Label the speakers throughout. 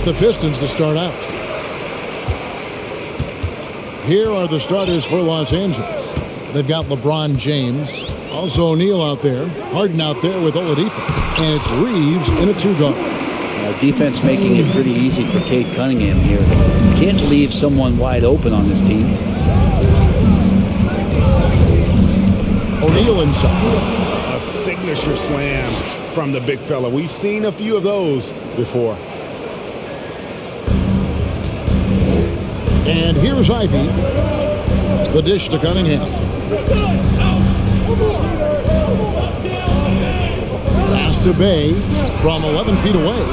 Speaker 1: against the Pistons to start out. Here are the starters for Los Angeles. They've got LeBron James, also O'Neal out there, Harden out there with Oladipo, and it's Reeves in a two-guard.
Speaker 2: Defense making it pretty easy for Cade Cunningham here. You can't leave someone wide open on this team.
Speaker 1: O'Neal inside.
Speaker 3: A signature slam from the big fella. We've seen a few of those before.
Speaker 1: And here's Ivy. The dish to Cunningham. Pass to Bay from 11 feet away.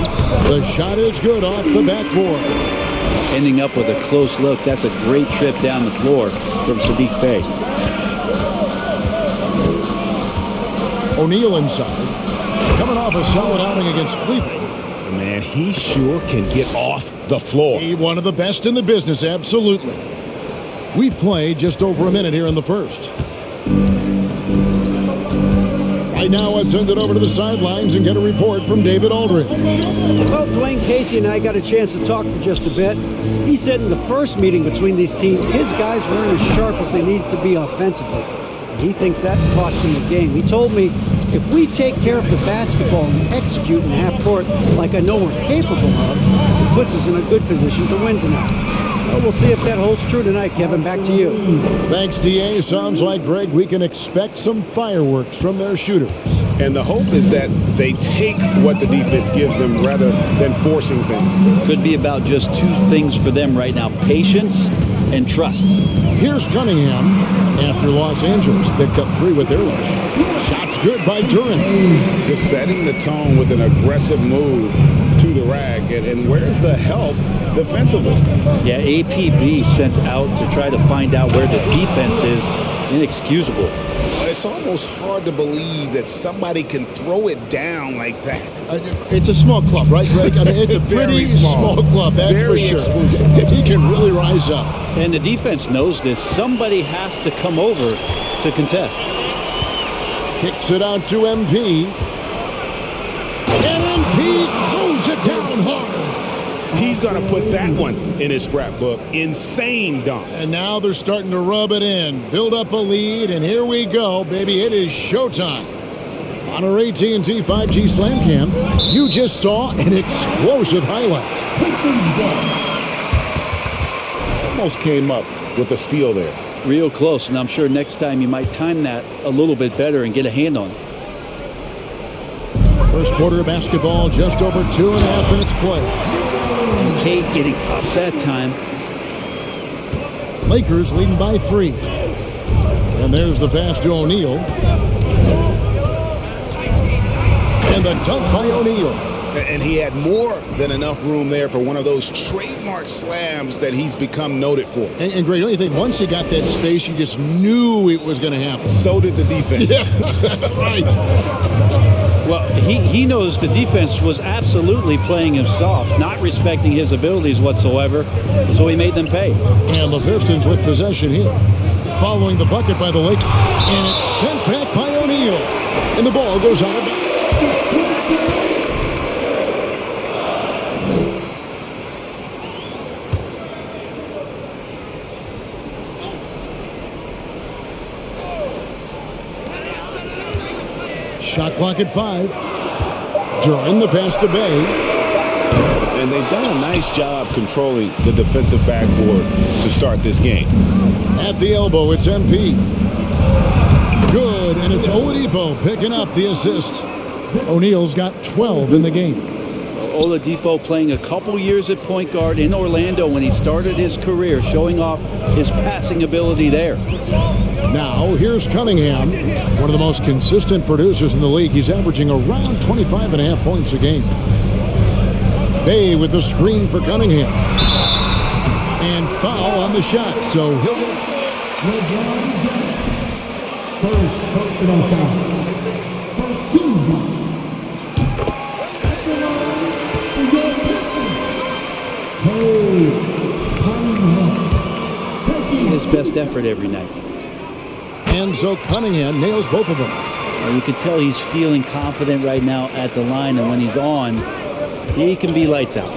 Speaker 1: The shot is good off the backboard.
Speaker 2: Ending up with a close look. That's a great trip down the floor from Saddiq Bey.
Speaker 1: O'Neal inside. Coming off a solid outing against Cleveland.
Speaker 3: Man, he sure can get off the floor.
Speaker 1: One of the best in the business, absolutely. We've played just over a minute here in the first. Right now, let's send it over to the sidelines and get a report from David Aldridge.
Speaker 4: Well, Dwayne Casey and I got a chance to talk for just a bit. He said in the first meeting between these teams, his guys weren't as sharp as they needed to be offensively. He thinks that cost him the game. He told me, if we take care of the basketball and execute in half court like I know we're capable of, it puts us in a good position to win tonight. Well, we'll see if that holds true tonight, Kevin. Back to you.
Speaker 1: Thanks, D.A. Sounds like, Greg, we can expect some fireworks from their shooters.
Speaker 3: And the hope is that they take what the defense gives them rather than forcing things.
Speaker 2: Could be about just two things for them right now: patience and trust.
Speaker 1: Here's Cunningham after Los Angeles picked up 3 with their rush. Shots good by Durant.
Speaker 3: Just setting the tone with an aggressive move to the rack. And where's the help defensively?
Speaker 2: Yeah, APB sent out to try to find out where the defense is. Inexcusable.
Speaker 3: It's almost hard to believe that somebody can throw it down like that.
Speaker 1: It's a small club, right, Greg? I mean, it's a pretty small club, that's
Speaker 3: Very
Speaker 1: for sure.
Speaker 3: exclusive.
Speaker 1: He can really rise up.
Speaker 2: And the defense knows this. Somebody has to come over to contest.
Speaker 1: Kicks it out to MP. And MP throws it down hard.
Speaker 3: He's going to put that one in his scrapbook. Insane dunk.
Speaker 1: And now they're starting to rub it in, build up a lead, and here we go, baby. It is showtime. On our AT&T 5G Slam Cam, you just saw an explosive highlight.
Speaker 3: Almost came up with a steal there.
Speaker 2: Real close, and I'm sure next time you might time that a little bit better and get a hand on it.
Speaker 1: First quarter of basketball, just over 2.5 minutes play.
Speaker 2: Cade getting up that time.
Speaker 1: Lakers leading by 3. And there's the pass to O'Neal. And the dunk by O'Neal.
Speaker 3: And he had more than enough room there for one of those trademark slams that he's become noted for.
Speaker 1: And Greg, don't you think once he got that space, you just knew it was going to happen?
Speaker 3: So did the defense.
Speaker 1: Yeah, that's right.
Speaker 2: Well, he knows the defense was absolutely playing him soft, not respecting his abilities whatsoever, so he made them pay.
Speaker 1: And the Pistons with possession here, following the bucket by the Lakers. And it's sent back by O'Neal. And the ball goes out of bounds. Shot clock at 5. During the pass to Bay.
Speaker 3: And they've done a nice job controlling the defensive backboard to start this game.
Speaker 1: At the elbow, it's MP. Good, and it's Oladipo picking up the assist. O'Neal's got 12 in the game.
Speaker 2: Oladipo playing a couple years at point guard in Orlando when he started his career, showing off his passing ability there.
Speaker 1: Now, here's Cunningham, one of the most consistent producers in the league. He's averaging around 25.5 points a game. Bay with the screen for Cunningham. And foul on the shot, so he'll get
Speaker 5: first personal foul. First team foul.
Speaker 2: His best effort every night.
Speaker 1: And so Cunningham nails both of them.
Speaker 2: You can tell he's feeling confident right now at the line, and when he's on, he can be lights out.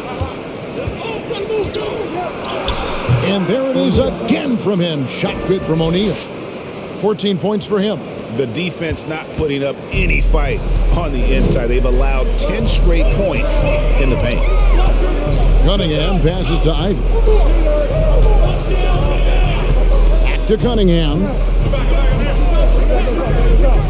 Speaker 1: And there it is again from him. Shot good from O'Neal. 14 points for him.
Speaker 3: The defense not putting up any fight on the inside. They've allowed 10 straight points in the paint.
Speaker 1: Cunningham passes to Ivy. Back to Cunningham.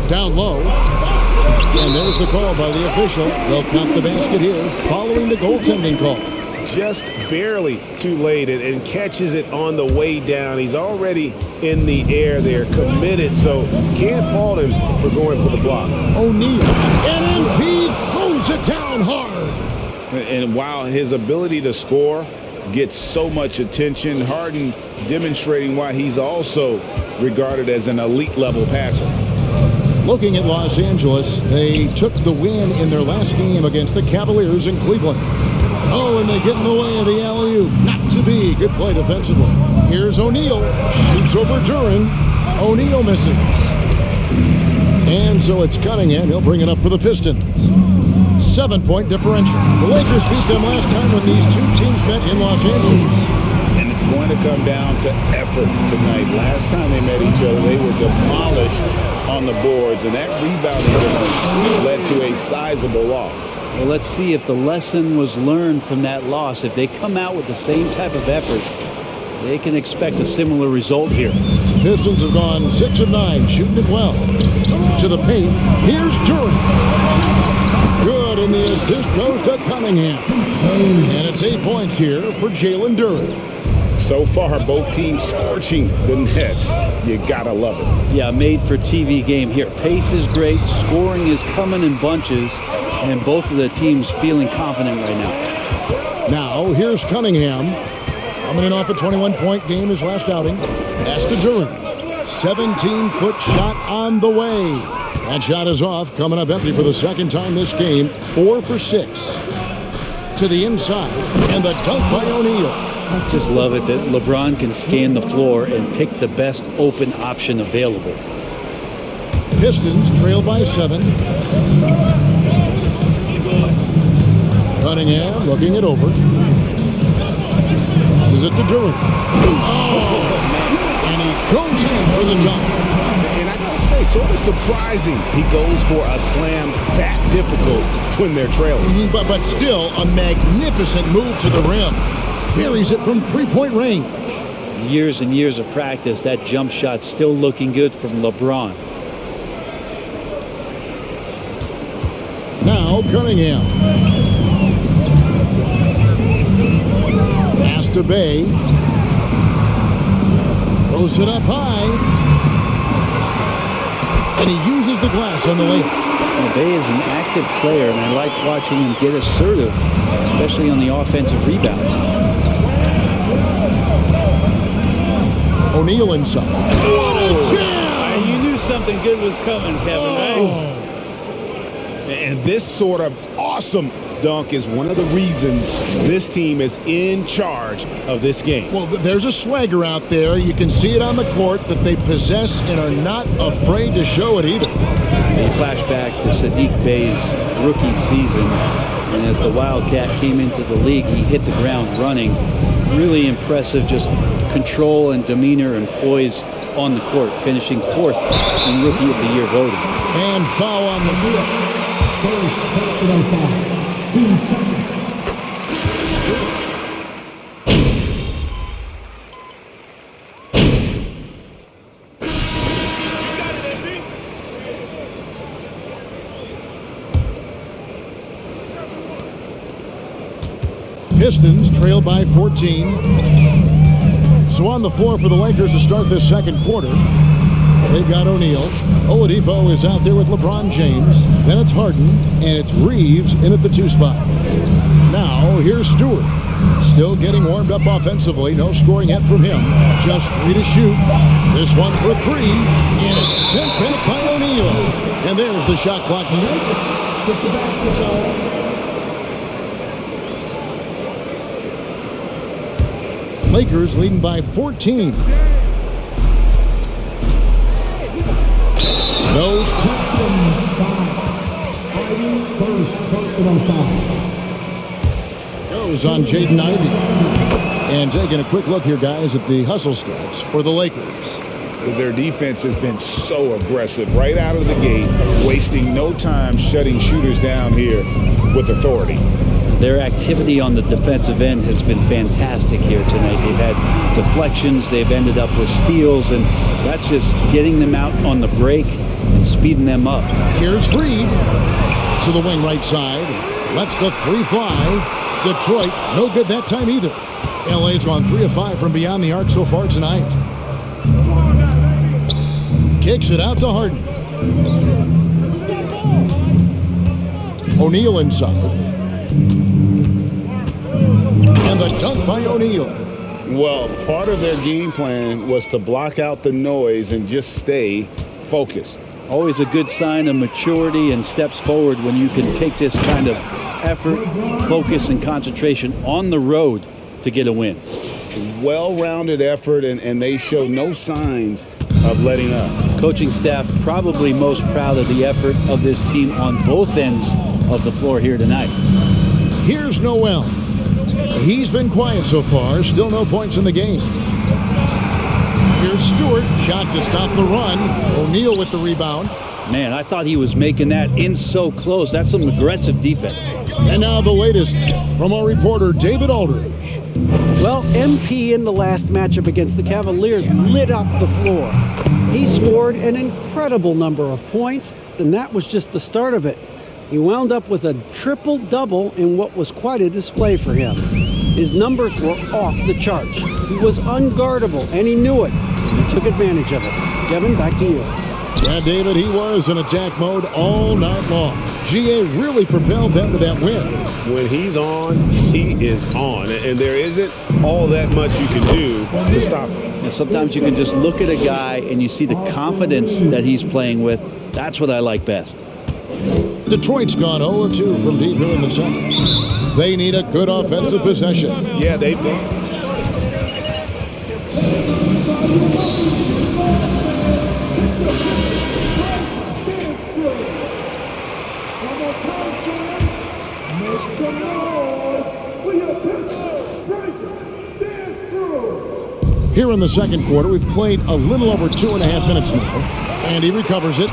Speaker 1: Down low. And there's the call by the official. They'll count the basket here following the goaltending call.
Speaker 3: Just barely too late and catches it on the way down. He's already in the air there, committed, so can't fault him for going for the block.
Speaker 1: O'Neal. And MP throws it down hard.
Speaker 3: And while his ability to score gets so much attention, Harden demonstrating why he's also regarded as an elite level passer.
Speaker 1: Looking at Los Angeles, they took the win in their last game against the Cavaliers in Cleveland. Oh, and they get in the way of the alley-oop. Not to be. Good play defensively. Here's O'Neal. Shoots over Duran. O'Neal misses. And so it's Cunningham. He'll bring it up for the Pistons. 7-point differential. The Lakers beat them last time when these two teams met in Los Angeles.
Speaker 3: And it's going to come down to effort tonight. Last time they met each other, they were demolished on the boards, and that rebounding difference led to a sizable loss.
Speaker 2: Well, let's see if the lesson was learned from that loss. If they come out with the same type of effort, they can expect a similar result here.
Speaker 1: The Pistons have gone 6 of 9, shooting it well. To the paint. Here's Duran. Good, and the assist goes to Cunningham. And it's 8 points here for Jalen Duran.
Speaker 3: So far, both teams scorching the nets. You gotta love it.
Speaker 2: Yeah, made for TV game here. Pace is great, scoring is coming in bunches, and both of the teams feeling confident right now.
Speaker 1: Now, here's Cunningham. Coming in off a 21-point game his last outing. Pass to Duran. 17-foot shot on the way. That shot is off, coming up empty for the second time this game. 4 for 6. To the inside, and the dunk by O'Neal.
Speaker 2: Just love it that LeBron can scan the floor and pick the best open option available.
Speaker 1: Pistons trail by 7. Cunningham looking it over. Passes it to Duran. Oh! And he goes in for the dunk.
Speaker 3: And I gotta say, sort of surprising he goes for a slam that difficult when they're trailing.
Speaker 1: But still, a magnificent move to the rim. Buries it from 3-point range.
Speaker 2: Years and years of practice, that jump shot still looking good from LeBron.
Speaker 1: Now Cunningham. Pass to Bay. Throws it up high. And he uses the glass on the layup.
Speaker 2: Well, Bay is an active player, and I like watching him get assertive, especially on the offensive rebounds.
Speaker 1: O'Neal inside. What a jam!
Speaker 2: You knew something good was coming, Kevin, right?
Speaker 3: And this sort of awesome dunk is one of the reasons this team is in charge of this game.
Speaker 1: Well, there's a swagger out there. You can see it on the court that they possess and are not afraid to show it either.
Speaker 2: A flashback to Sadiq Bey's rookie season. And as the Wildcat came into the league, he hit the ground running. Really impressive, just control and demeanor and poise on the court, finishing 4th in Rookie of the Year voting.
Speaker 1: And foul on the field.
Speaker 5: First personal foul. 2 seconds.
Speaker 1: Pistons trail by 14. So on the floor for the Lakers to start this second quarter. They've got O'Neal. Oladipo is out there with LeBron James. Then it's Harden, and it's Reeves in at the 2 spot. Now, here's Stewart. Still getting warmed up offensively. No scoring yet from him. Just 3 to shoot. This one for 3, and it's sent back by O'Neal. And there's the shot clock. Lakers leading by 14. Those
Speaker 5: First personal foul.
Speaker 1: goes on Jaden Ivey. And taking a quick look here, guys, at the hustle stats for the Lakers.
Speaker 3: Their defense has been so aggressive right out of the gate, wasting no time shutting shooters down here with authority.
Speaker 2: Their activity on the defensive end has been fantastic here tonight. They've had deflections, they've ended up with steals, and that's just getting them out on the break and speeding them up.
Speaker 1: Here's Reed to the wing right side. Lets the three fly. Detroit, no good that time either. LA's gone 3 of 5 from beyond the arc so far tonight. Kicks it out to Harden. O'Neal inside. And the dunk by O'Neal.
Speaker 3: Well, part of their game plan was to block out the noise and just stay focused.
Speaker 2: Always a good sign of maturity and steps forward when you can take this kind of effort, focus, and concentration on the road to get a win.
Speaker 3: Well-rounded effort, and they show no signs of letting up.
Speaker 2: Coaching staff probably most proud of the effort of this team on both ends of the floor here tonight.
Speaker 1: Here's Noel. He's been quiet so far. Still no points in the game. Here's Stewart. Shot to stop the run. O'Neal with the rebound.
Speaker 2: Man, I thought he was making that in so close. That's some aggressive defense.
Speaker 1: And now the latest from our reporter, David Aldridge.
Speaker 4: Well, MP in the last matchup against the Cavaliers lit up the floor. He scored an incredible number of points, and that was just the start of it. He wound up with a triple-double in what was quite a display for him. His numbers were off the charts. He was unguardable, and he knew it. He took advantage of it. Kevin, back to you.
Speaker 1: Yeah, David, he was in attack mode all night long. GA really propelled them to that win.
Speaker 3: When he's on, he is on. And there isn't all that much you can do to stop him.
Speaker 2: And sometimes you can just look at a guy and you see the confidence that he's playing with. That's what I like best.
Speaker 1: Detroit's gone 0-2 from deep here in the second. They need a good offensive possession.
Speaker 3: Yeah, they've gone.
Speaker 1: Here in the second quarter, we've played a little over 2.5 minutes now. And he recovers it.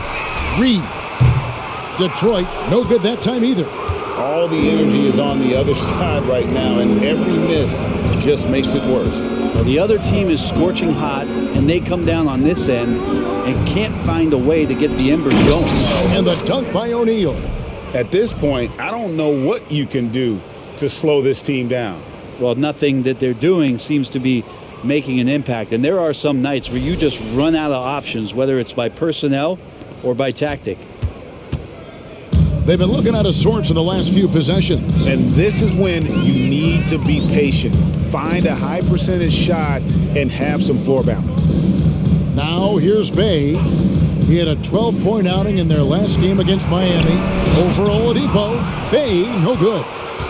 Speaker 1: Reed. Detroit, no good that time either.
Speaker 3: All the energy is on the other side right now, and every miss just makes it worse.
Speaker 2: Well, the other team is scorching hot, and they come down on this end and can't find a way to get the embers going.
Speaker 1: And the dunk by O'Neal.
Speaker 3: At this point, I don't know what you can do to slow this team down.
Speaker 2: Well, nothing that they're doing seems to be making an impact. And there are some nights where you just run out of options, whether it's by personnel or by tactic.
Speaker 1: They've been looking out of sorts in the last few possessions.
Speaker 3: And this is when you need to be patient. Find a high percentage shot and have some floor balance.
Speaker 1: Now here's Bay. He had a 12-point outing in their last game against Miami. Over Oladipo. Bay, no good.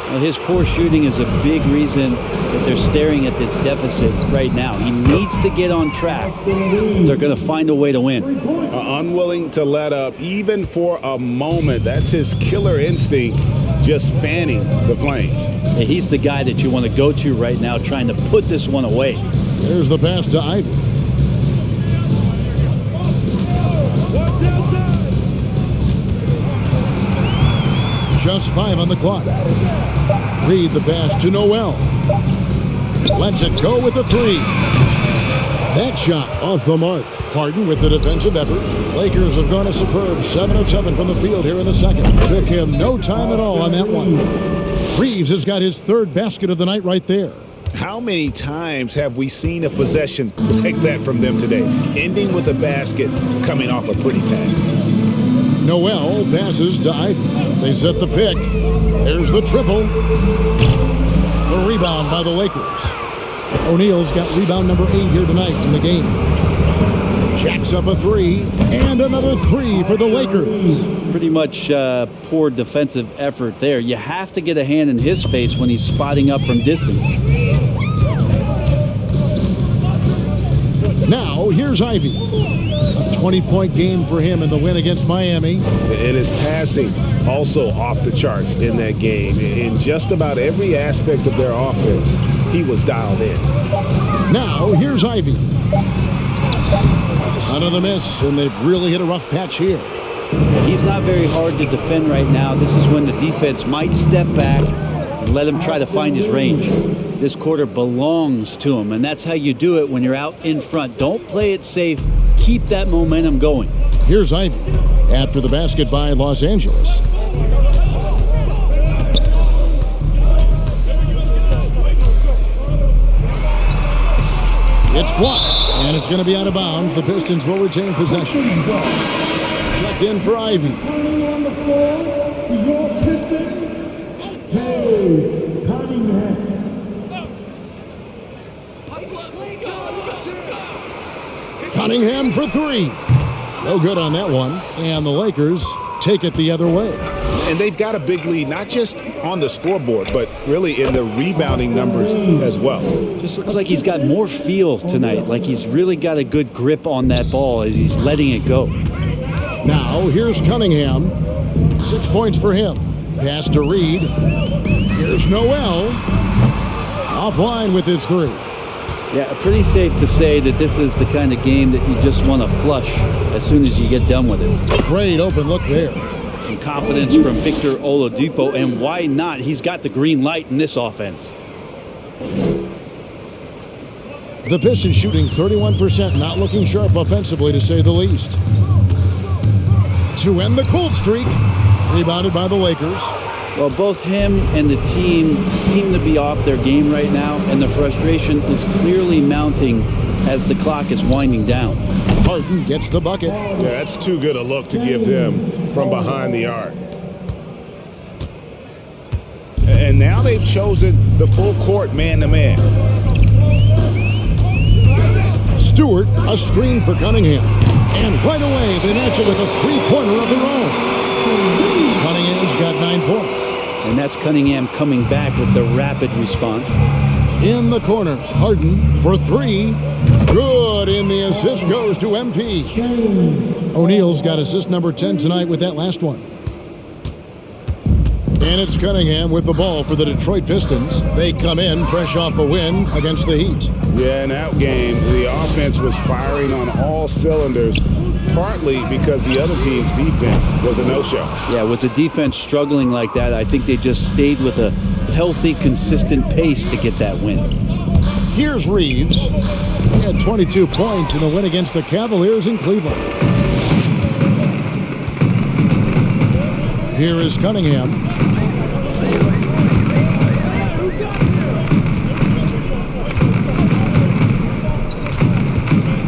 Speaker 2: Well, his poor shooting is a big reason that they're staring at this deficit right now. He needs to get on track if they're going to find a way to win.
Speaker 3: Unwilling to let up even for a moment. That's his killer instinct, just fanning the flames.
Speaker 2: And he's the guy that you want to go to right now trying to put this one away.
Speaker 1: There's the pass to Ivy. Just 5 on the clock. Reed the pass to Noel. Lets it go with a 3. That shot off the mark. Harden with the defensive effort. Lakers have gone a superb 7 of 7 from the field here in the second. Took him no time at all on that one. Reeves has got his 3rd basket of the night right there.
Speaker 3: How many times have we seen a possession like that from them today? Ending with a basket, coming off a pretty pass.
Speaker 1: Noel passes to Ivy. They set the pick. There's the triple. The rebound by the Lakers. O'Neal's got rebound number 8 here tonight in the game. Jacks up a 3, and another 3 for the Lakers.
Speaker 2: Pretty much poor defensive effort there. You have to get a hand in his face when he's spotting up from distance.
Speaker 3: Now, here's Ivy. A 20-point game for him in the win against Miami.
Speaker 6: And his passing also off the charts in that game. In just about every aspect of their offense,
Speaker 3: he was dialed in.
Speaker 1: Now, here's Ivy. Another miss, and they've really hit a rough patch here.
Speaker 2: He's not very hard to defend right now. This is when the defense might step back and let him try to find his range. This quarter belongs to him, and that's how you do it when you're out in front. Don't play it safe. Keep that momentum going.
Speaker 1: Here's Ivy after the basket by Los Angeles. It's blocked, and it's going to be out of bounds. The Pistons will retain possession. Left in for Ivy.
Speaker 5: On the floor for your Pistons, Cade Cunningham.
Speaker 1: Cunningham for three. No good on that one. And the Lakers take it the other way.
Speaker 3: And they've got a big lead, not just on the scoreboard, but really in the rebounding numbers as well.
Speaker 2: Just looks like he's got more feel tonight, like he's really got a good grip on that ball as he's letting it go.
Speaker 1: Now, here's Cunningham. 6 points for him. Pass to Reed. Here's Noel. Offline with his three.
Speaker 2: Yeah, pretty safe to say that this is the kind of game that you just want to flush as soon as you get done with it.
Speaker 1: Great open look there.
Speaker 2: Some confidence from Victor Oladipo, and why not? He's got the green light in this offense.
Speaker 1: The Pistons shooting 31%, not looking sharp offensively to say the least. To end the cold streak, rebounded by the Lakers.
Speaker 2: Well, both him and the team seem to be off their game right now, and the frustration is clearly mounting as the clock is winding down.
Speaker 1: Harden gets the bucket.
Speaker 3: Yeah, that's too good a look to give him from behind the arc. And now they've chosen the full court man-to-man.
Speaker 1: Stewart, a screen for Cunningham. And right away, they match it with a three-pointer of their own. Cunningham's got 9 points.
Speaker 2: And that's Cunningham coming back with the rapid response.
Speaker 1: In the corner, Harden for three. Good, and the assist goes to MP. O'Neal's got assist number 10 tonight with that last one. And it's Cunningham with the ball for the Detroit Pistons. They come in fresh off a win against the Heat.
Speaker 3: Yeah, in that game, the offense was firing on all cylinders, partly because the other team's defense was a no-show.
Speaker 2: Yeah, with the defense struggling like that, I think they just stayed with a healthy, consistent pace to get that win.
Speaker 1: Here's Reeves. He had 22 points in the win against the Cavaliers in Cleveland. Here is Cunningham.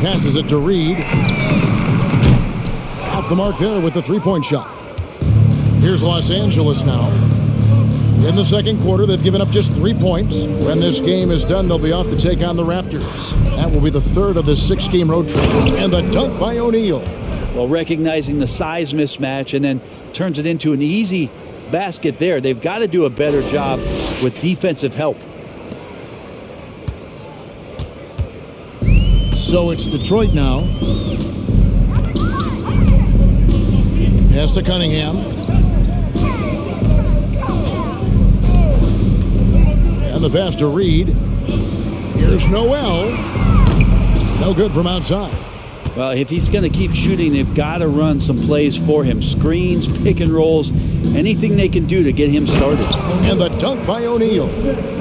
Speaker 1: Passes it to Reed. Off the mark there with the three-point shot. Here's Los Angeles now. In the second quarter, they've given up just 3 points. When this game is done, they'll be off to take on the Raptors. That will be the third of the 6-game road trip. And the dunk by O'Neal.
Speaker 2: Well, recognizing the size mismatch and then turns it into an easy basket there. They've got to do a better job with defensive help.
Speaker 1: So it's Detroit now. Pass to Cunningham. And the pass to Reed. Here's Noel. No good from outside.
Speaker 2: Well, if he's going to keep shooting, they've got to run some plays for him. Screens, pick and rolls, anything they can do to get him started.
Speaker 1: And the dunk by O'Neal.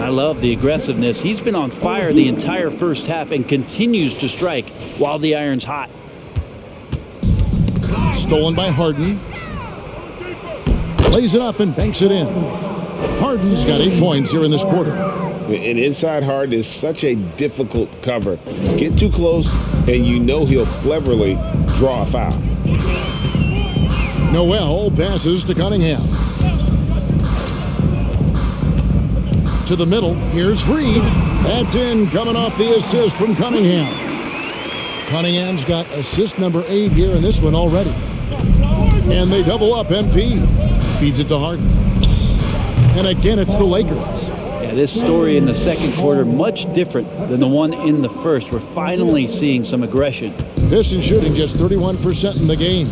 Speaker 2: I love the aggressiveness. He's been on fire the entire first half and continues to strike while the iron's hot.
Speaker 1: Stolen by Harden. Lays it up and banks it in. Harden's got 8 points here in this quarter.
Speaker 3: And inside Harden is such a difficult cover. Get too close, and you know he'll cleverly draw a foul.
Speaker 1: Noel passes to Cunningham. To the middle, here's Reed. That's in, coming off the assist from Cunningham. Cunningham's got assist number 8 here in this one already. And they double up MP. Feeds it to Harden. And again, it's the Lakers.
Speaker 2: Yeah, this story in the second quarter, much different than the one in the first. We're finally seeing some aggression.
Speaker 1: Pistons shooting just 31% in the game.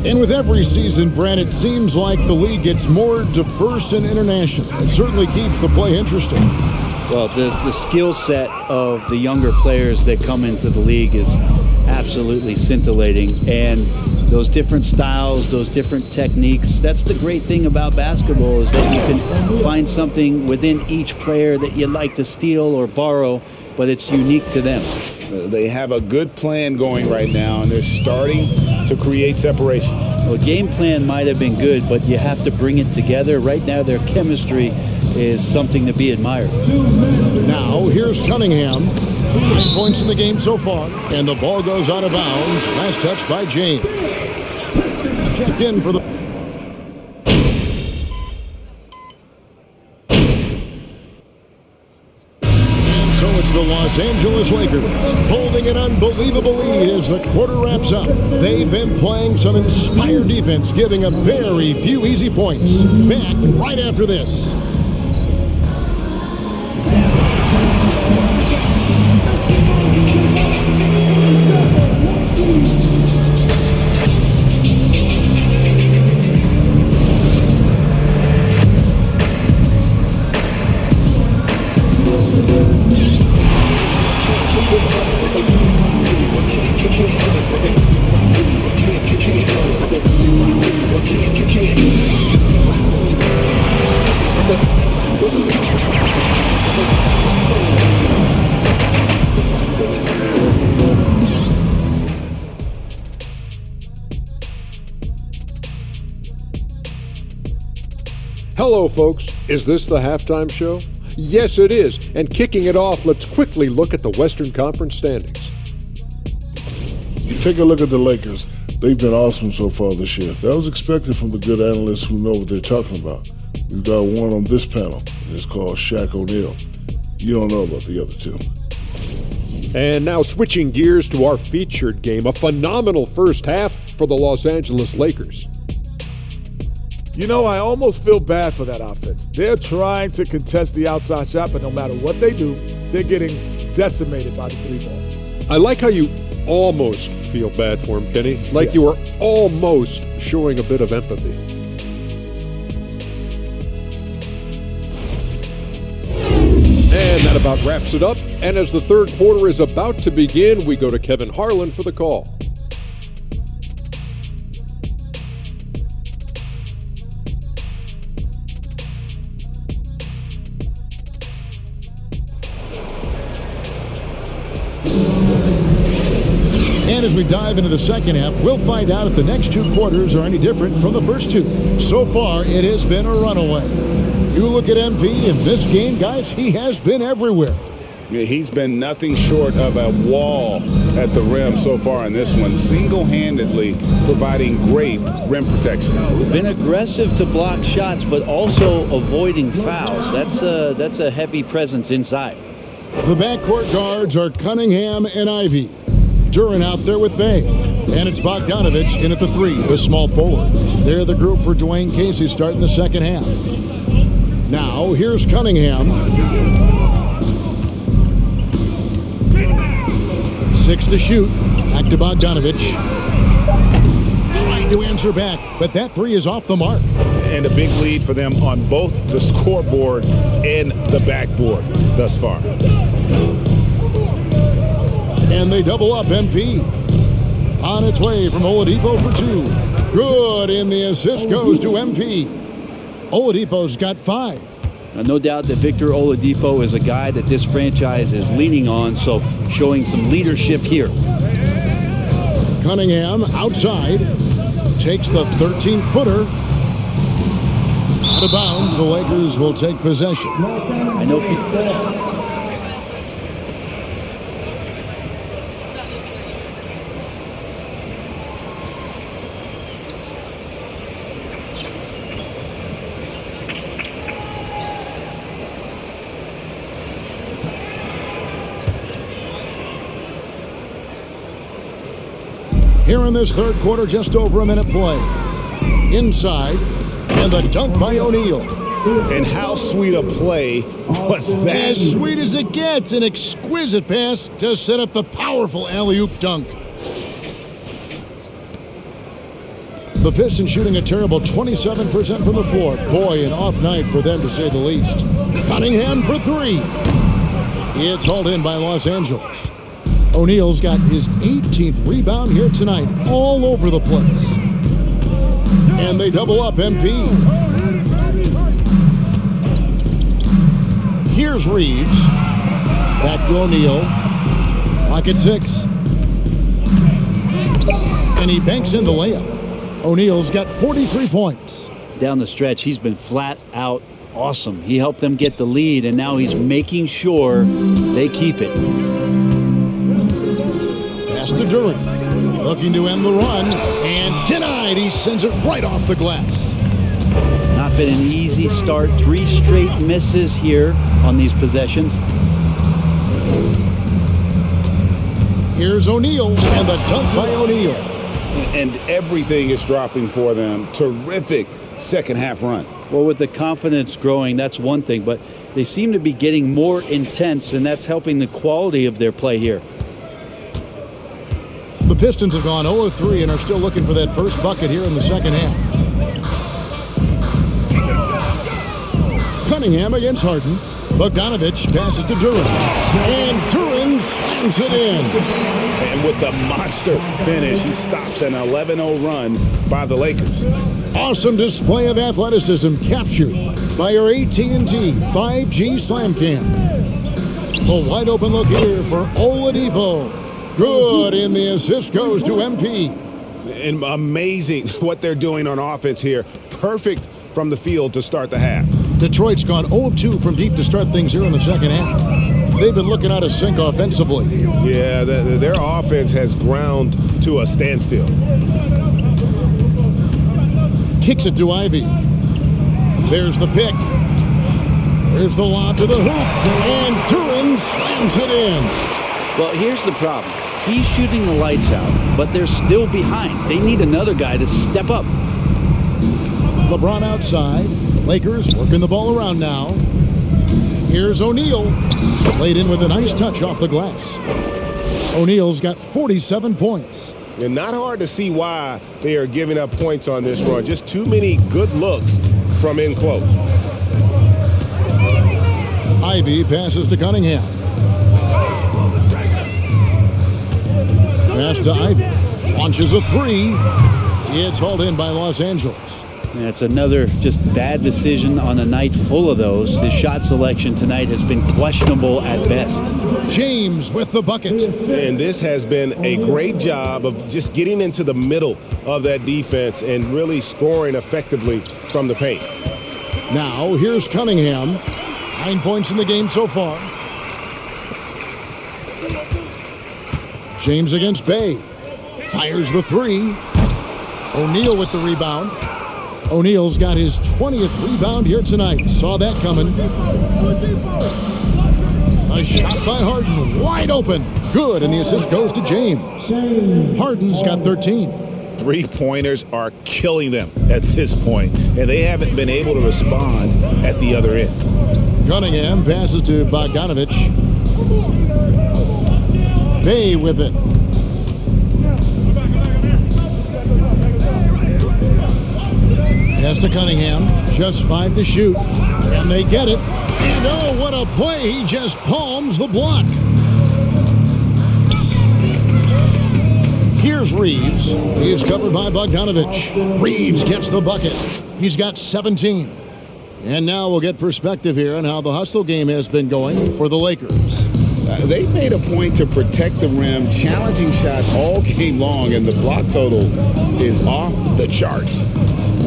Speaker 1: And with every season, Brent, it seems like the league gets more diverse and international. It certainly keeps the play interesting.
Speaker 2: Well, the skill set of the younger players that come into the league is absolutely scintillating. And those different styles, those different techniques, that's the great thing about basketball, is that you can find something within each player that you like to steal or borrow, but it's unique to them.
Speaker 3: They have a good plan going right now, and they're starting to create separation.
Speaker 2: Well, game plan might have been good, but you have to bring it together. Right now, their chemistry is something to be admired.
Speaker 1: Now, here's Cunningham. 9 points in the game so far, and the ball goes out of bounds. Last touch by James. Checked in for the... And so it's the Los Angeles Lakers holding an unbelievable lead as the quarter wraps up. They've been playing some inspired defense, giving up very few easy points. Back right after this.
Speaker 6: Hello, folks. Is this the halftime show? Yes, it is. And kicking it off, let's quickly look at the Western Conference standings.
Speaker 5: Take a look at the Lakers. They've been awesome so far this year. That was expected from the good analysts who know what they're talking about. We've got one on this panel, and it's called Shaq O'Neal. You don't know about the other two.
Speaker 6: And now switching gears to our featured game, a phenomenal first half for the Los Angeles Lakers.
Speaker 7: You know, I almost feel bad for that offense. They're trying to contest the outside shot, but no matter what they do, they're getting decimated by the three ball.
Speaker 6: I like how you almost feel bad for him, Kenny. Like
Speaker 7: Yes.
Speaker 6: you were almost showing a bit of empathy. And that about wraps it up. And as the third quarter is about to begin, we go to Kevin Harlan for the call.
Speaker 1: And as we dive into the second half, we'll find out if the next two quarters are any different from the first two. So far, it has been a runaway. You look at MP in this game, guys, he has been everywhere.
Speaker 3: Yeah, he's been nothing short of a wall at the rim so far in this one, single-handedly providing great rim protection.
Speaker 2: Been aggressive to block shots, but also avoiding fouls. That's a heavy presence inside.
Speaker 1: The backcourt guards are Cunningham and Ivy. Duran out there with Bay. And it's Bogdanovich in at the three, the small forward. They're the group for Dwayne Casey starting the second half. Now, here's Cunningham. 6 to shoot. Back to Bogdanovich. Trying to answer back, but that three is off the mark.
Speaker 3: And a big lead for them on both the scoreboard and the backboard thus far.
Speaker 1: And they double up MP. On its way from Oladipo for two. Good, and the assist goes to MP. Oladipo's got 5.
Speaker 2: Now, no doubt that Victor Oladipo is a guy that this franchise is leaning on, so showing some leadership here.
Speaker 1: Cunningham outside. Takes the 13-footer. Out of bounds, the Lakers will take possession.
Speaker 2: I know people...
Speaker 1: Here in this third quarter, just over a minute play. Inside, and the dunk by O'Neal.
Speaker 3: And how sweet a play was that?
Speaker 1: As sweet as it gets, an exquisite pass to set up the powerful alley-oop dunk. The Pistons shooting a terrible 27% from the floor. Boy, an off night for them to say the least. Cunningham for three. It's hauled in by Los Angeles. O'Neal's got his 18th rebound here tonight, all over the place. And they double up MP. Here's Reeves. Back to O'Neal. Clock at 6. And he banks in the layup. O'Neal's got 43 points.
Speaker 2: Down the stretch, he's been flat out awesome. He helped them get the lead, and now he's making sure they keep it.
Speaker 1: Pass to Duran. Looking to end the run. And denied. He sends it right off the glass.
Speaker 2: Not been an easy start. 3 straight misses here on these possessions.
Speaker 1: Here's O'Neal, and the dunk by O'Neal.
Speaker 3: And everything is dropping for them. Terrific second half run.
Speaker 2: Well, with the confidence growing, that's one thing, but they seem to be getting more intense, and that's helping the quality of their play here.
Speaker 1: The Pistons have gone 0 of 3 and are still looking for that first bucket here in the second half. Cunningham against Harden. Bogdanovich passes to Duran. And Duran slams it in.
Speaker 3: And with the monster finish, he stops an 11-0 run by the Lakers.
Speaker 1: Awesome display of athleticism captured by our AT&T 5G Slam Cam. A wide open look here for Oladipo. Good, and the assist goes to MP.
Speaker 3: And amazing what they're doing on offense here. Perfect from the field to start the half.
Speaker 1: Detroit's gone 0 of 2 from deep to start things here in the second half. They've been looking out of sync offensively.
Speaker 3: Yeah, their offense has ground to a standstill.
Speaker 1: Kicks it to Ivy. There's the pick. There's the lob to the hoop. And Duran slams it in.
Speaker 2: Well, here's the problem. He's shooting the lights out, but they're still behind. They need another guy to step up.
Speaker 1: LeBron outside. Lakers working the ball around now. Here's O'Neal. Laid in with a nice touch off the glass. O'Neal's got 47 points.
Speaker 3: And not hard to see why they are giving up points on this run. Just too many good looks from in close.
Speaker 1: Ivy passes to Cunningham. Pass to Ivy. Launches a three. It's hauled in by Los Angeles.
Speaker 2: That's another just bad decision on a night full of those. His shot selection tonight has been questionable at best.
Speaker 1: James with the bucket.
Speaker 3: And this has been a great job of just getting into the middle of that defense and really scoring effectively from the paint.
Speaker 1: Now here's Cunningham. 9 points in the game so far. James against Bay. Fires the three. O'Neal with the rebound. O'Neal's got his 20th rebound here tonight. Saw that coming. A shot by Harden. Wide open. Good, and the assist goes to James. Harden's got 13.
Speaker 3: Three-pointers are killing them at this point, and they haven't been able to respond at the other end.
Speaker 1: Cunningham passes to Bogdanovich. Bay with it. Pass to Cunningham. Just 5 to shoot. And they get it. And oh, what a play. He just palms the block. Here's Reeves. He is covered by Bogdanovich. Reeves gets the bucket. He's got 17. And now we'll get perspective here on how the hustle game has been going for the Lakers.
Speaker 3: They made a point to protect the rim, challenging shots all game long, and the block total is off the charts.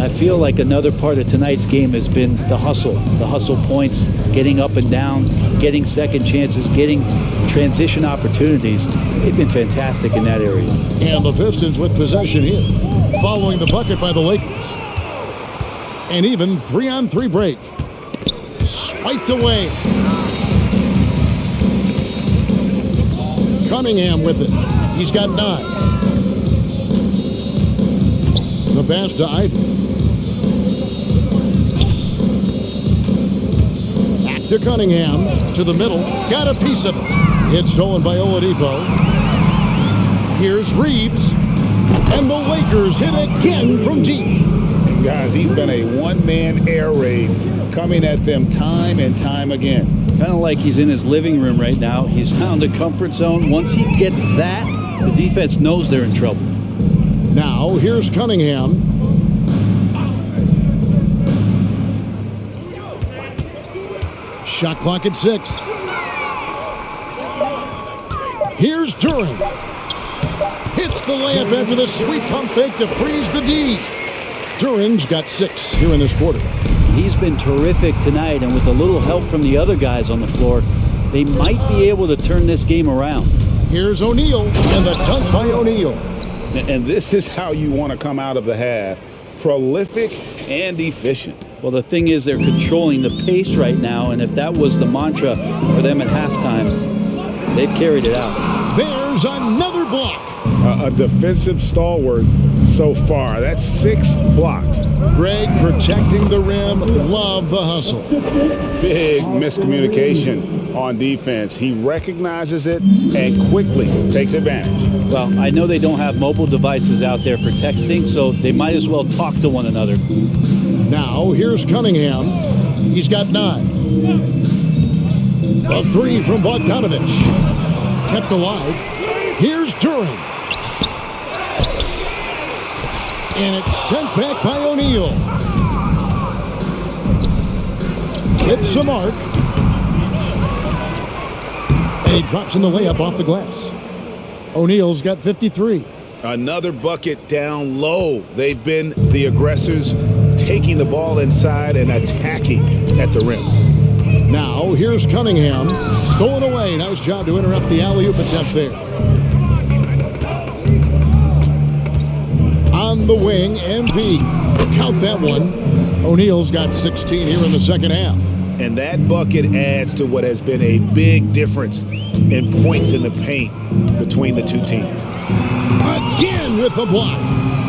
Speaker 2: I feel like another part of tonight's game has been the hustle points, getting up and down, getting second chances, getting transition opportunities. They've been fantastic in that area.
Speaker 1: And the Pistons with possession here, following the bucket by the Lakers. An even 3-on-3 break. Swiped away. Cunningham with it. He's got 9. The pass to Ivy. Back to Cunningham. To the middle. Got a piece of it. It's stolen by Oladipo. Here's Reeves. And the Lakers hit again from deep.
Speaker 3: Guys, he's been a one-man air raid coming at them time and time again.
Speaker 2: Kind of like he's in his living room right now. He's found a comfort zone. Once he gets that, the defense knows they're in trouble.
Speaker 1: Now, here's Cunningham. Shot clock at 6. Here's Duran. Hits the layup after the sweet pump fake to freeze the D. Duran's got 6 here in this quarter.
Speaker 2: He's been terrific tonight, and with a little help from the other guys on the floor, they might be able to turn this game around.
Speaker 1: Here's O'Neal, and the dunk by O'Neal.
Speaker 3: And this is how you want to come out of the half. Prolific and efficient.
Speaker 2: Well, the thing is, they're controlling the pace right now, and if that was the mantra for them at halftime, they've carried it out.
Speaker 1: There's another block.
Speaker 3: A defensive stalwart so far. That's 6 blocks.
Speaker 1: Greg protecting the rim. Love the hustle.
Speaker 3: Big miscommunication on defense. He recognizes it and quickly takes advantage.
Speaker 2: Well, I know they don't have mobile devices out there for texting, so they might as well talk to one another.
Speaker 1: Now, here's Cunningham. He's got 9. A 3 from Bogdanovich. Kept alive. Here's Duran. And it's sent back by O'Neal. With some arc. And he drops in the layup off the glass. O'Neal's got 53.
Speaker 3: Another bucket down low. They've been the aggressors, taking the ball inside and attacking at the rim.
Speaker 1: Now, here's Cunningham. Stolen away. Nice job to interrupt the alley-oop attempt there. On the wing, MP. Count that one. O'Neal's got 16 here in the second half.
Speaker 3: And that bucket adds to what has been a big difference in points in the paint between the two teams.
Speaker 1: Again with the block.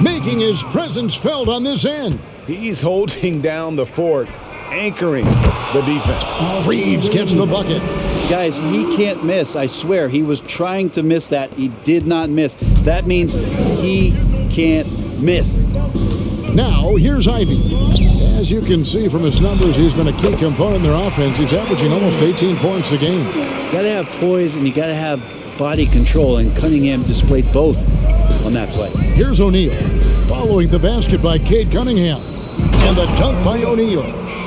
Speaker 1: Making his presence felt on this end.
Speaker 3: He's holding down the fort, anchoring the defense.
Speaker 1: Reeves gets the bucket.
Speaker 2: Guys, he can't miss. I swear, he was trying to miss that. He did not miss. That means he can't miss.
Speaker 1: Now, here's Ivy. As you can see from his numbers, he's been a key component in their offense. He's averaging almost 18 points a game.
Speaker 2: You got to have poise and you got to have body control, and Cunningham displayed both on that play.
Speaker 1: Here's O'Neal. Following the basket by Cade Cunningham. And the dunk by O'Neal.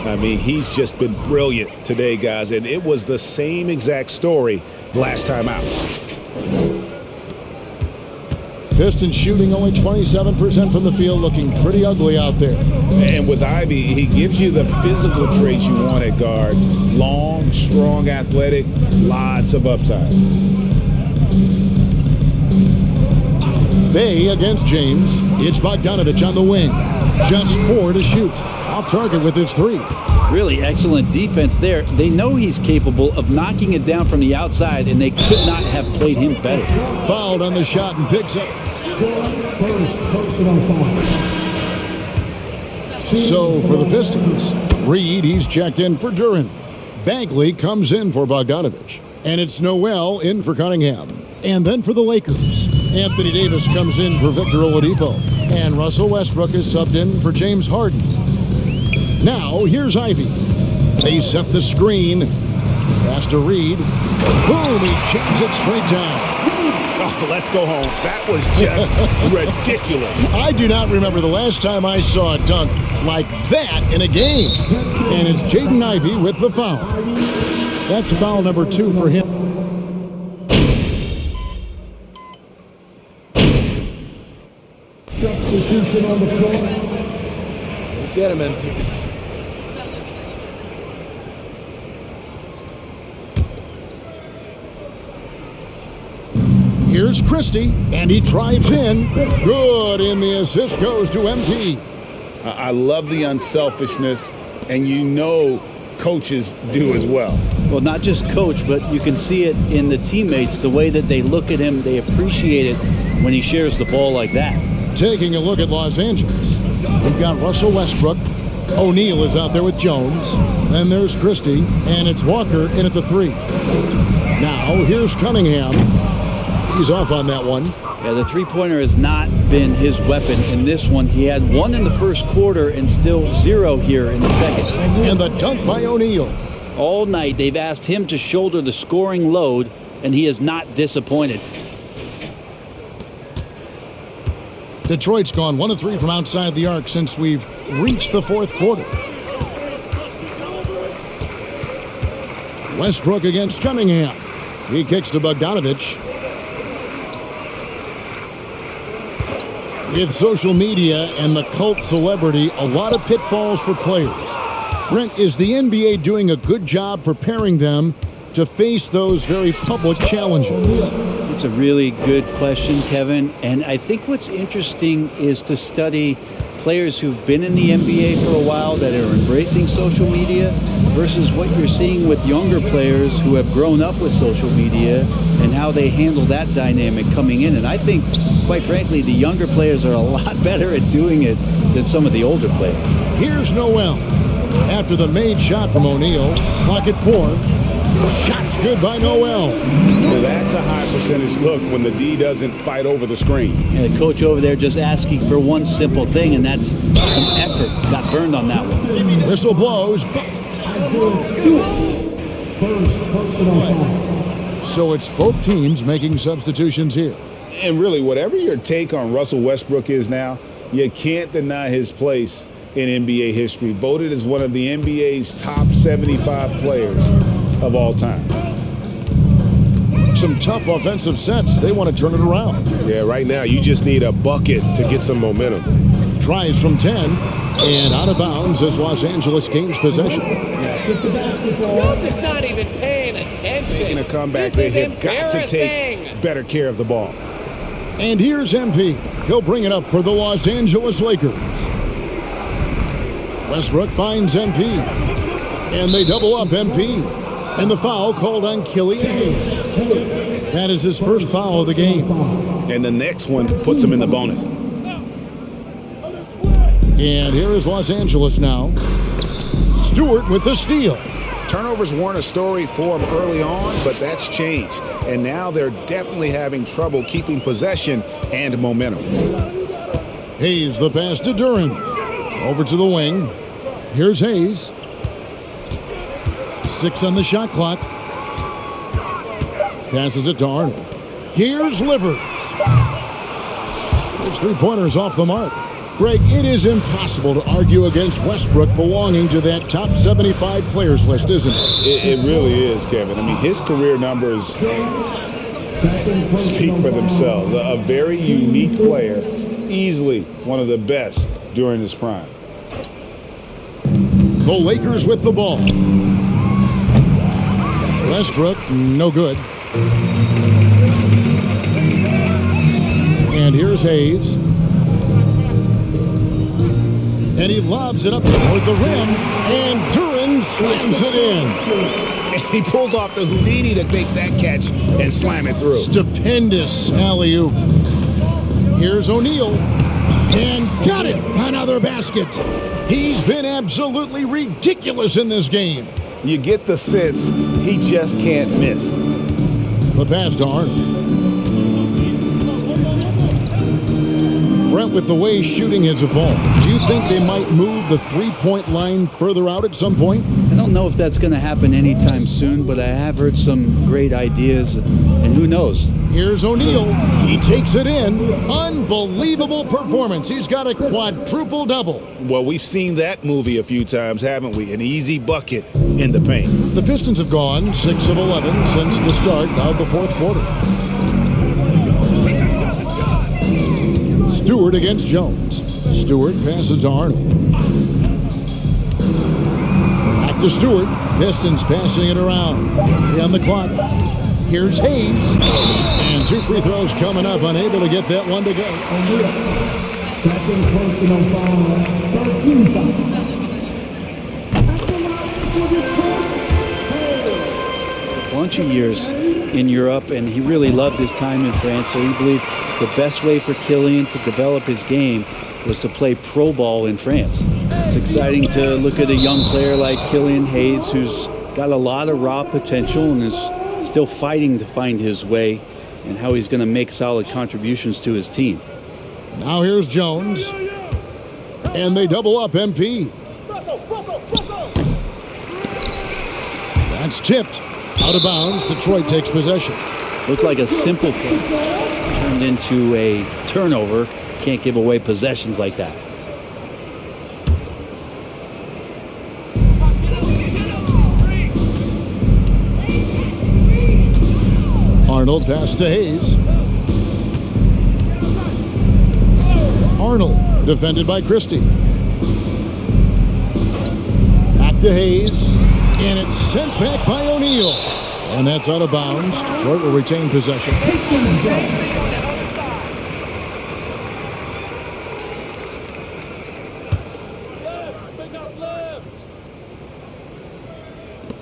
Speaker 3: I mean, he's just been brilliant today, guys, and it was the same exact story last time out.
Speaker 1: Pistons shooting only 27% from the field, looking pretty ugly out there.
Speaker 3: And with Ivy, he gives you the physical traits you want at guard. Long, strong, athletic, lots of upside.
Speaker 1: Bay against James. It's Bogdanovich on the wing. Just 4 to shoot. Off target with his 3.
Speaker 2: Really excellent defense there. They know he's capable of knocking it down from the outside, and they could not have played him better.
Speaker 1: Fouled on the shot and picks up.
Speaker 8: First personal foul.
Speaker 1: So for the Pistons, Reed, he's checked in for Duran. Bagley comes in for Bogdanovich. And it's Noel in for Cunningham. And then for the Lakers, Anthony Davis comes in for Victor Oladipo. And Russell Westbrook is subbed in for James Harden. Now, here's Ivy. They set the screen. Pass to Reed. Boom, he jams it straight down.
Speaker 3: Oh, let's go home. That was just ridiculous.
Speaker 1: I do not remember the last time I saw a dunk like that in a game. And it's Jaden Ivey with the foul. That's foul number 2 for him.
Speaker 8: Substitution on the floor.
Speaker 6: Get him, MP.
Speaker 1: Here's Christie, and he drives in. Good, and the assist goes to MP.
Speaker 3: I love the unselfishness, and you know coaches do as well.
Speaker 2: Well, not just coach, but you can see it in the teammates, the way that they look at him. They appreciate it when he shares the ball like that.
Speaker 1: Taking a look at Los Angeles, we've got Russell Westbrook. O'Neal is out there with Jones. Then there's Christie, and it's Walker in at the 3. Now, here's Cunningham. He's off on that one.
Speaker 2: Yeah, the three-pointer has not been his weapon in this one. He had one in the first quarter and still 0 here in the second.
Speaker 1: And the dunk by O'Neal.
Speaker 2: All night they've asked him to shoulder the scoring load, and he is not disappointed.
Speaker 1: Detroit's gone 1 of 3 from outside the arc since we've reached the fourth quarter. Westbrook against Cunningham. He kicks to Bogdanovich. With social media and the cult celebrity, a lot of pitfalls for players. Brent, is the NBA doing a good job preparing them to face those very public challenges?
Speaker 2: It's a really good question, Kevin. And I think what's interesting is to study players who've been in the NBA for a while that are embracing social media versus what you're seeing with younger players who have grown up with social media and how they handle that dynamic coming in. And I think, quite frankly, the younger players are a lot better at doing it than some of the older players.
Speaker 1: Here's Noel. After the made shot from O'Neal, clock at 4. Shot's good by Noel.
Speaker 3: Well, that's a high percentage look when the D doesn't fight over the screen.
Speaker 2: And the coach over there just asking for one simple thing, and that's some effort. Got burned on that one.
Speaker 1: Whistle blows.
Speaker 8: First personal foul.
Speaker 1: So it's both teams making substitutions here.
Speaker 3: And really, whatever your take on Russell Westbrook is now, you can't deny his place in NBA history. Voted as one of the NBA's top 75 players of all time.
Speaker 1: Some tough offensive sets. They want to turn it around.
Speaker 9: Yeah, right now you just need a bucket to get some momentum.
Speaker 1: Tries from 10 and out of bounds as Los Angeles gains possession.
Speaker 10: You're just not even paying attention.
Speaker 3: In a comeback,
Speaker 10: This
Speaker 3: they
Speaker 10: is
Speaker 3: have got to take
Speaker 10: embarrassing.
Speaker 3: better care of the ball.
Speaker 1: And here's MP. He'll bring it up for the Los Angeles Lakers. Westbrook finds MP. And they double up MP. And the foul called on Killian. That is his first foul of the game.
Speaker 3: And the next one puts him in the bonus.
Speaker 1: And here is Los Angeles now. Stewart with the steal.
Speaker 3: Turnovers weren't a story for him early on, but that's changed. And now they're definitely having trouble keeping possession and momentum.
Speaker 1: Hayes the pass to Duran. Over to the wing. Here's Hayes. 6 on the shot clock. Passes it to Arnold. Here's Livers. His three-pointer's off the mark. Greg, it is impossible to argue against Westbrook belonging to that top 75 players list, isn't it?
Speaker 3: It really is, Kevin. I mean, his career numbers speak for themselves. A very unique player, easily one of the best during his prime.
Speaker 1: The Lakers with the ball. Westbrook, no good. And here's Hayes. And he lobs it up toward the rim. And Duran slams it in.
Speaker 3: And he pulls off the Houdini to make that catch and slam it through.
Speaker 1: Stupendous alley-oop. Here's O'Neal. And got it. Another basket. He's been absolutely ridiculous in this game.
Speaker 3: You get the sense he just can't miss.
Speaker 1: The pass to Arnold. Brent, with the way shooting has evolved, do you think they might move the three-point line further out at some point?
Speaker 2: I don't know if that's going to happen anytime soon, but I have heard some great ideas, and who knows?
Speaker 1: Here's O'Neal. He takes it in. Unbelievable performance. He's got a quadruple-double.
Speaker 3: Well, we've seen that movie a few times, haven't we? An easy bucket in the paint.
Speaker 1: The Pistons have gone 6 of 11 since the start of the fourth quarter. Stewart against Jones. Stewart passes to Arnold. Back to Stewart. Pistons passing it around. On the clock. Here's Hayes. And 2 free throws coming up. Unable to get that one to go.
Speaker 8: Second personal foul. 13 foul.
Speaker 2: A bunch of years in Europe, and he really loved his time in France, so he believed the best way for Killian to develop his game was to play pro ball in France. It's exciting to look at a young player like Killian Hayes, who's got a lot of raw potential and is still fighting to find his way and how he's going to make solid contributions to his team.
Speaker 1: Now here's Jones. And they double up MP. That's tipped. Out of bounds. Detroit takes possession.
Speaker 2: Looked like a simple play turned into a turnover. Can't give away possessions like that.
Speaker 1: Arnold pass to Hayes. Arnold defended by Christie. Back to Hayes. And it's sent back by O'Neal. And that's out of bounds. Detroit will retain possession.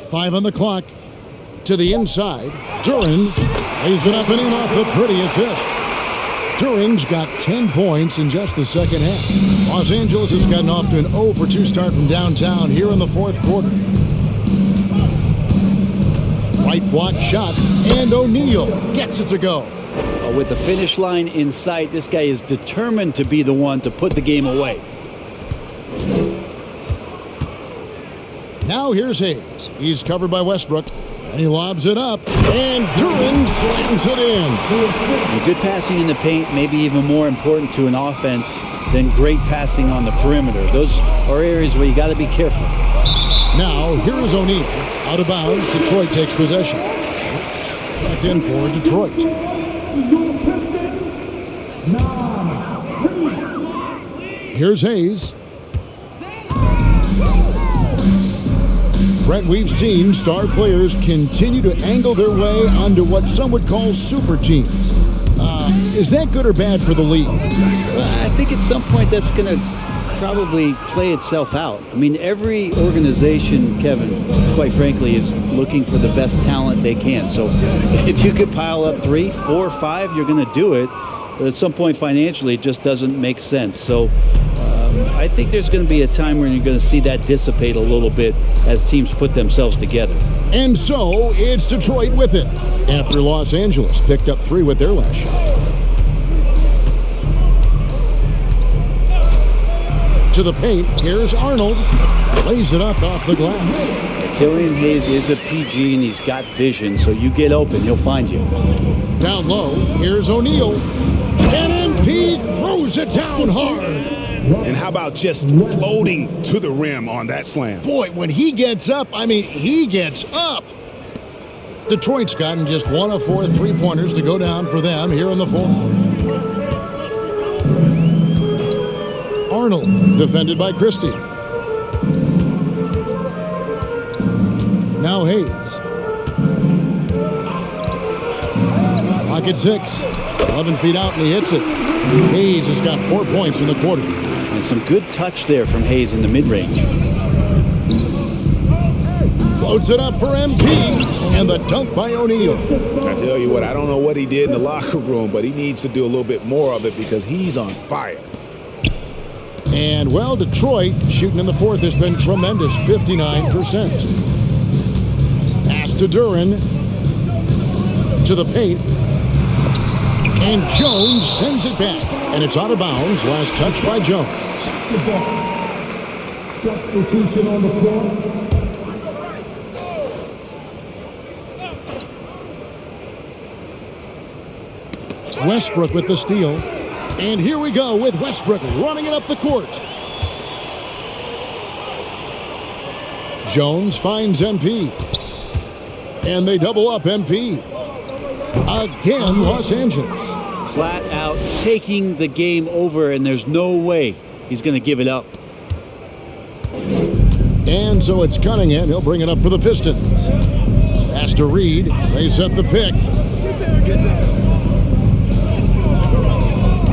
Speaker 1: 5 on the clock. To the inside. Duran lays it up and in off the pretty assist. Duran's got 10 points in just the second half. Los Angeles has gotten off to an 0 for 2 start from downtown here in the fourth quarter. Right block shot, and O'Neal gets it to go.
Speaker 2: With the finish line in sight, this guy is determined to be the one to put the game away.
Speaker 1: Now here's Hayes. He's covered by Westbrook. And he lobs it up, and Duran slams it in.
Speaker 2: And good passing in the paint may be even more important to an offense than great passing on the perimeter. Those are areas where you got to be careful.
Speaker 1: Now, here is O'Neal. Out of bounds, Detroit takes possession. Back in for Detroit. Here's Hayes. Brett, we've seen star players continue to angle their way onto what some would call super teams. Is that good or bad for the league?
Speaker 2: I think at some point that's going to probably play itself out. I mean, every organization, Kevin, quite frankly, is looking for the best talent they can. So if you could pile up 3, 4, 5, you're going to do it. But at some point financially, it just doesn't make sense. So I think there's going to be a time when you're going to see that dissipate a little bit as teams put themselves together.
Speaker 1: And so it's Detroit with it after Los Angeles picked up 3 with their last shot. To the paint, here's Arnold. Lays it up off the glass.
Speaker 2: Killian Hayes is a PG and he's got vision, so you get open, he'll find you.
Speaker 1: Down low, here's O'Neal. And MP throws it down hard.
Speaker 9: And how about just floating to the rim on that slam?
Speaker 1: Boy, when he gets up, I mean, he gets up. Detroit's gotten just 1 of 4 3-pointers to go down for them here in the fourth. Arnold, defended by Christie. Now Hayes. Clock at 6. 11 feet out, and he hits it. Hayes has got 4 points in the quarter.
Speaker 2: And some good touch there from Hayes in the mid-range.
Speaker 1: Floats it up for MP, and the dunk by O'Neal.
Speaker 3: I tell you what, I don't know what he did in the locker room, but he needs to do a little bit more of it because he's on fire.
Speaker 1: And, well, Detroit shooting in the fourth has been tremendous, 59%. Pass to Duran. To the paint. And Jones sends it back. And it's out of bounds. Last touch by Jones.
Speaker 8: Substitution on the floor.
Speaker 1: Westbrook with the steal. And here we go with Westbrook running it up the court. Jones finds MP. And they double up MP. Again, Los Angeles.
Speaker 2: Flat out taking the game over, and there's no way he's going to give it up.
Speaker 1: And so it's Cunningham. He'll bring it up for the Pistons. Pass to Reed. They set the pick.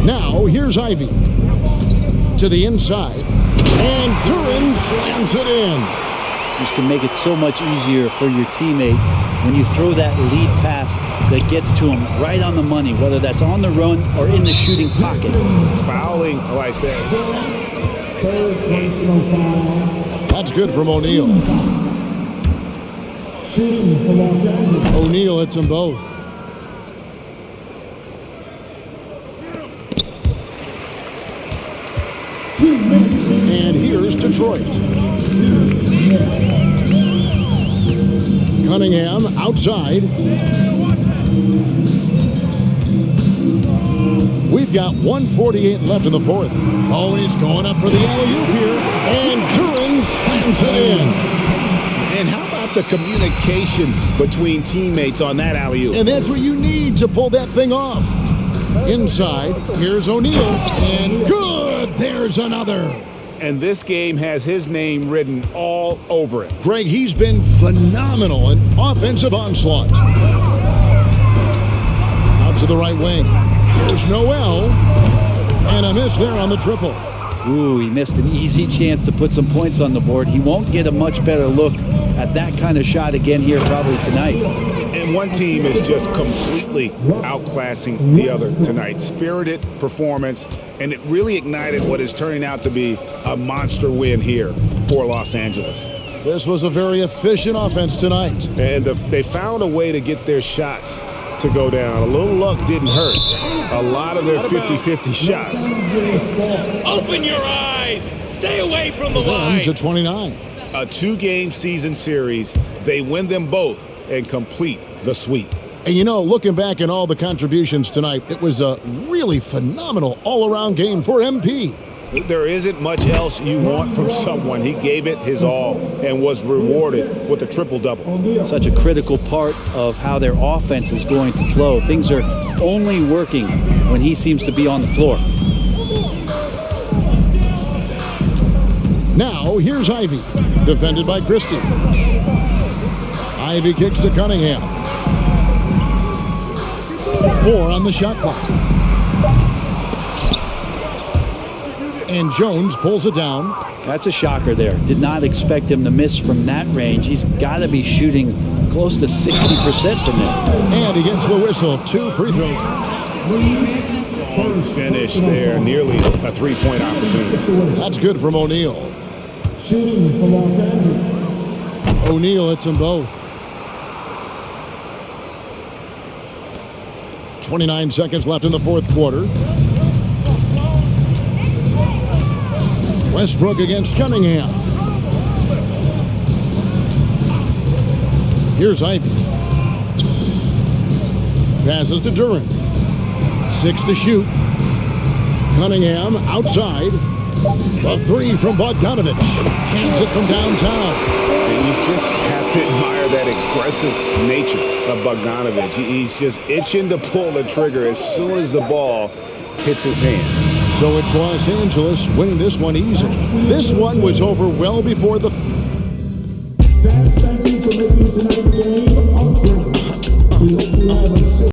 Speaker 1: Now, here's Ivy. To the inside. And Duran slams it in.
Speaker 2: This can make it so much easier for your teammate when you throw that lead pass that gets to him right on the money, whether that's on the run or in the shooting pocket.
Speaker 3: Fouling like that.
Speaker 8: Third personal foul.
Speaker 1: That's good from O'Neal.
Speaker 8: Shooting for Los Angeles.
Speaker 1: O'Neal hits them both. is Detroit. Cunningham outside. We've got 1:48 left in the fourth. Oh, he's going up for the alley-oop here. And Duran slams it in.
Speaker 3: And how about the communication between teammates on that alley-oop?
Speaker 1: And that's what you need to pull that thing off. Inside, here's O'Neal. And good! There's another.
Speaker 3: And this game has his name written all over it.
Speaker 1: Greg, he's been phenomenal in offensive onslaught. Out to the right wing. Here's Noel. And a miss there on the triple.
Speaker 2: Ooh, he missed an easy chance to put some points on the board. He won't get a much better look at that kind of shot again here probably tonight.
Speaker 3: And one team is just completely outclassing the other tonight. Spirited performance, and it really ignited what is turning out to be a monster win here for Los Angeles.
Speaker 1: This was a very efficient offense tonight.
Speaker 3: And they found a way to get their shots to go down. A little luck didn't hurt. A lot of their 50-50 shots.
Speaker 10: Open your eyes. Stay away from the line.
Speaker 1: To 29.
Speaker 3: A 2-game season series. They win them both and complete the sweep.
Speaker 1: And you know, looking back at all the contributions tonight, it was a really phenomenal all-around game for MP.
Speaker 3: There isn't much else you want from someone. He gave it his all and was rewarded with a triple-double.
Speaker 2: Such a critical part of how their offense is going to flow. Things are only working when he seems to be on the floor.
Speaker 1: Now, here's Ivy, defended by Christie. Ivy kicks to Cunningham. 4 on the shot clock. And Jones pulls it down.
Speaker 2: That's a shocker there. Did not expect him to miss from that range. He's got to be shooting close to 60% from there.
Speaker 1: And he gets the whistle. 2 free throws.
Speaker 3: Finish there, nearly a 3-point opportunity.
Speaker 1: That's good from O'Neal.
Speaker 8: Shooting for Los Angeles.
Speaker 1: O'Neal hits them both. 29 seconds left in the fourth quarter. Westbrook against Cunningham. Here's Ivy. Passes to Duran. 6 to shoot. Cunningham outside. The 3 from Bogdanovich. Cans it from downtown.
Speaker 3: And you just have to admire that aggressive nature of Bogdanovich. He's just itching to pull the trigger as soon as the ball hits his hand.
Speaker 1: So it's Los Angeles winning this one easily. This one was over well before the...